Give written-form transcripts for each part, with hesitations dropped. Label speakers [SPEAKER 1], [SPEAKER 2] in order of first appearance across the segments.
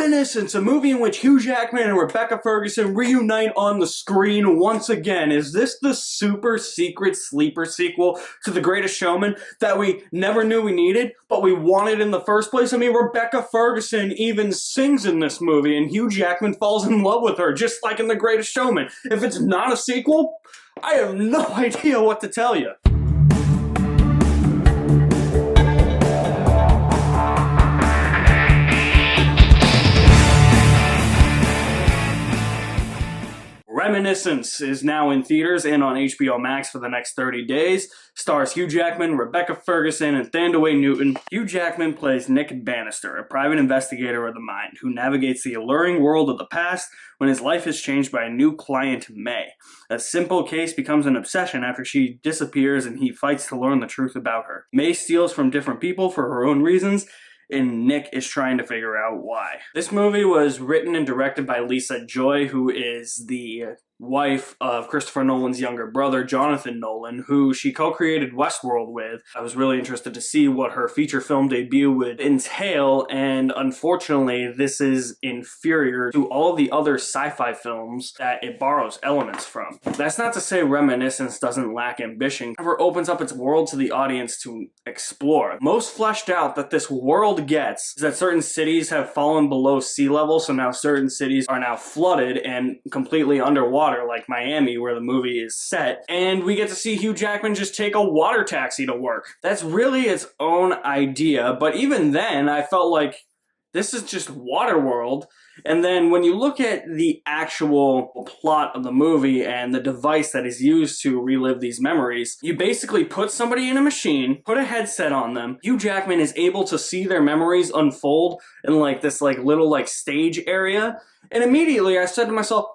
[SPEAKER 1] Reminiscence, a movie in which Hugh Jackman and Rebecca Ferguson reunite on the screen once again. Is this the super secret sleeper sequel to The Greatest Showman that we never knew we needed, but we wanted in the first place? I mean, Rebecca Ferguson even sings in this movie, and Hugh Jackman falls in love with her, just like in The Greatest Showman. If it's not a sequel, I have no idea what to tell you. Reminiscence is now in theaters and on HBO Max for the next 30 days. Stars Hugh Jackman, Rebecca Ferguson, and Thandaway Newton. Hugh Jackman plays Nick Bannister, a private investigator of the mind who navigates the alluring world of the past when his life is changed by a new client, May. A simple case becomes an obsession after she disappears and he fights to learn the truth about her. May steals from different people for her own reasons, and Nick is trying to figure out why. This movie was written and directed by Lisa Joy, who is the wife of Christopher Nolan's younger brother, Jonathan Nolan, who she co-created Westworld with. I was really interested to see what her feature film debut would entail, and unfortunately, this is inferior to all of the other sci-fi films that it borrows elements from. That's not to say Reminiscence doesn't lack ambition, however, opens up its world to the audience to explore. Most fleshed out that this world gets is that certain cities have fallen below sea level, so now certain cities are now flooded and completely underwater, like Miami, where the movie is set, and we get to see Hugh Jackman just take a water taxi to work. That's really its own idea, but even then, I felt like this is just Waterworld. And then when you look at the actual plot of the movie and the device that is used to relive these memories, you basically put somebody in a machine, put a headset on them, Hugh Jackman is able to see their memories unfold in like this little stage area, and immediately I said to myself,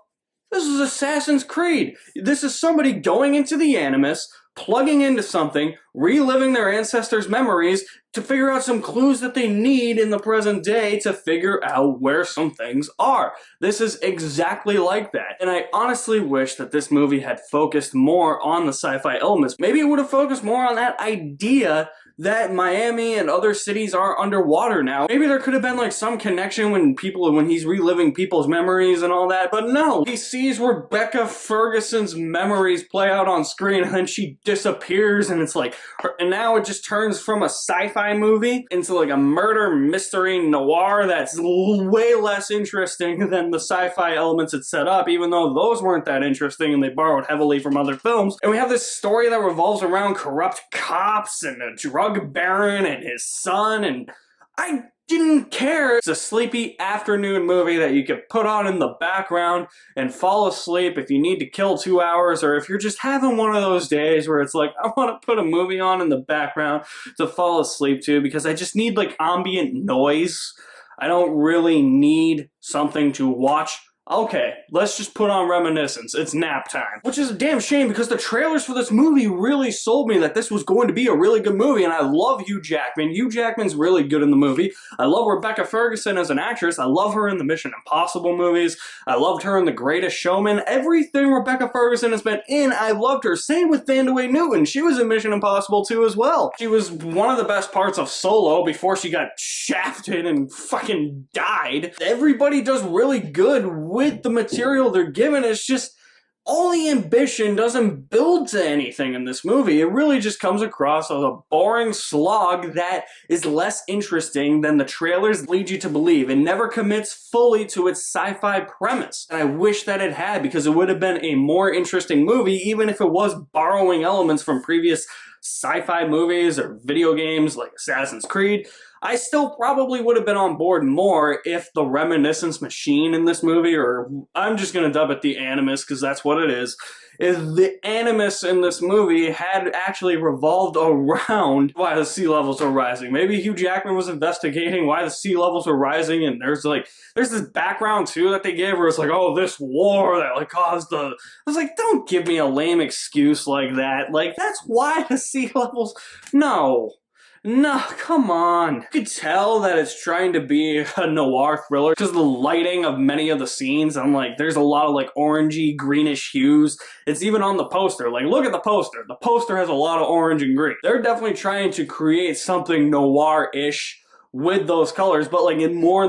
[SPEAKER 1] this is Assassin's Creed. This is somebody going into the Animus, plugging into something, reliving their ancestors' memories to figure out some clues that they need in the present day to figure out where some things are. This is exactly like that. And I honestly wish that this movie had focused more on the sci-fi elements. Maybe it would have focused more on that idea that Miami and other cities are underwater now. Maybe there could have been like some connection when he's reliving people's memories and all that, but no. He sees Rebecca Ferguson's memories play out on screen and then she disappears, and it's like, and now it just turns from a sci-fi movie into like a murder mystery noir that's way less interesting than the sci-fi elements it set up, even though those weren't that interesting and they borrowed heavily from other films. And we have this story that revolves around corrupt cops and a drug baron and his son, and I didn't care. It's a sleepy afternoon movie that you could put on in the background and fall asleep if you need to kill 2 hours, or if you're just having one of those days where it's like, I want to put a movie on in the background to fall asleep to because I just need like ambient noise. I don't really need something to watch. Okay, let's just put on Reminiscence. It's nap time. Which is a damn shame because the trailers for this movie really sold me that this was going to be a really good movie, and I love Hugh Jackman. Hugh Jackman's really good in the movie. I love Rebecca Ferguson as an actress. I love her in the Mission Impossible movies. I loved her in The Greatest Showman. Everything Rebecca Ferguson has been in, I loved her. Same with Thandaway Newton. She was in Mission Impossible 2 as well. She was one of the best parts of Solo before she got shafted and fucking died. Everybody does really good with the material they're given. It's just all the ambition doesn't build to anything in this movie. It really just comes across as a boring slog that is less interesting than the trailers lead you to believe. It never commits fully to its sci-fi premise. And I wish that it had, because it would have been a more interesting movie even if it was borrowing elements from previous sci-fi movies or video games like Assassin's Creed. I still probably would have been on board more if the Reminiscence machine in this movie, or I'm just going to dub it the Animus because that's what it is the Animus in this movie had actually revolved around why the sea levels are rising. Maybe Hugh Jackman was investigating why the sea levels are rising, and there's this background too that they gave where it's like, oh, this war that like caused the... I was like, don't give me a lame excuse like that. Like, that's why the sea levels... No. No, come on. You could tell that it's trying to be a noir thriller because the lighting of many of the scenes, I'm like, there's a lot of like orangey, greenish hues. It's even on the poster. Like, look at the poster. The poster has a lot of orange and green. They're definitely trying to create something noir-ish with those colors, but like it's more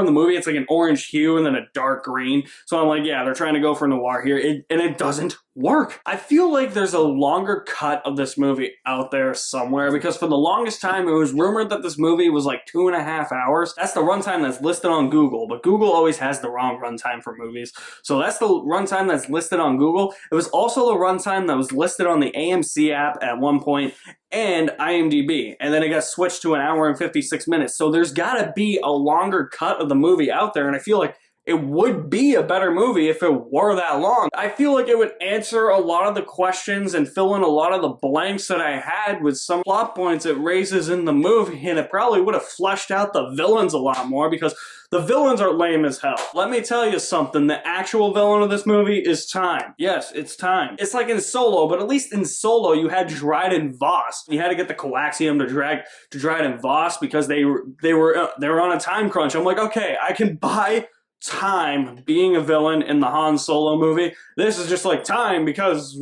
[SPEAKER 1] in the movie. It's like an orange hue and then a dark green. So I'm like, yeah, they're trying to go for noir here, and it doesn't work. I feel like there's a longer cut of this movie out there somewhere, because for the longest time it was rumored that this movie was like 2.5 hours. That's the runtime that's listed on Google, but Google always has the wrong runtime for movies. So that's the runtime that's listed on Google. It was also the runtime that was listed on the AMC app at one point and IMDb, and then it got switched to 1 hour and 56 minutes. So there's gotta be a longer cut of the movie out there, and I feel like it would be a better movie if it were that long. I feel like it would answer a lot of the questions and fill in a lot of the blanks that I had with some plot points it raises in the movie, and it probably would have fleshed out the villains a lot more, because the villains are lame as hell. Let me tell you something, the actual villain of this movie is time. Yes, it's time. It's like in Solo, but at least in Solo you had Dryden Voss. You had to get the coaxium to Dryden Voss because they were on a time crunch. I'm like, okay, I can buy time being a villain in the Han Solo movie. This is just like time because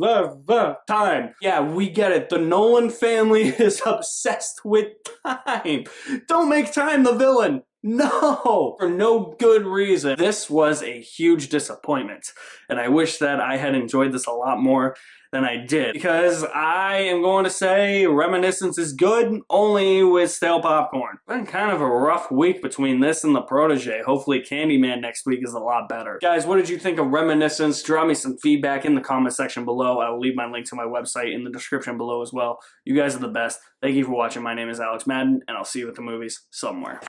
[SPEAKER 1] time. Yeah, we get it. The Nolan family is obsessed with time. Don't make time the villain. No! For no good reason. This was a huge disappointment, and I wish that I had enjoyed this a lot more than I did, because I am going to say Reminiscence is good, only with stale popcorn. Been kind of a rough week between this and The Protege. Hopefully Candyman next week is a lot better. Guys, what did you think of Reminiscence? Drop me some feedback in the comment section below. I will leave my link to my website in the description below as well. You guys are the best. Thank you for watching. My name is Alex Madden, and I'll see you at the movies somewhere.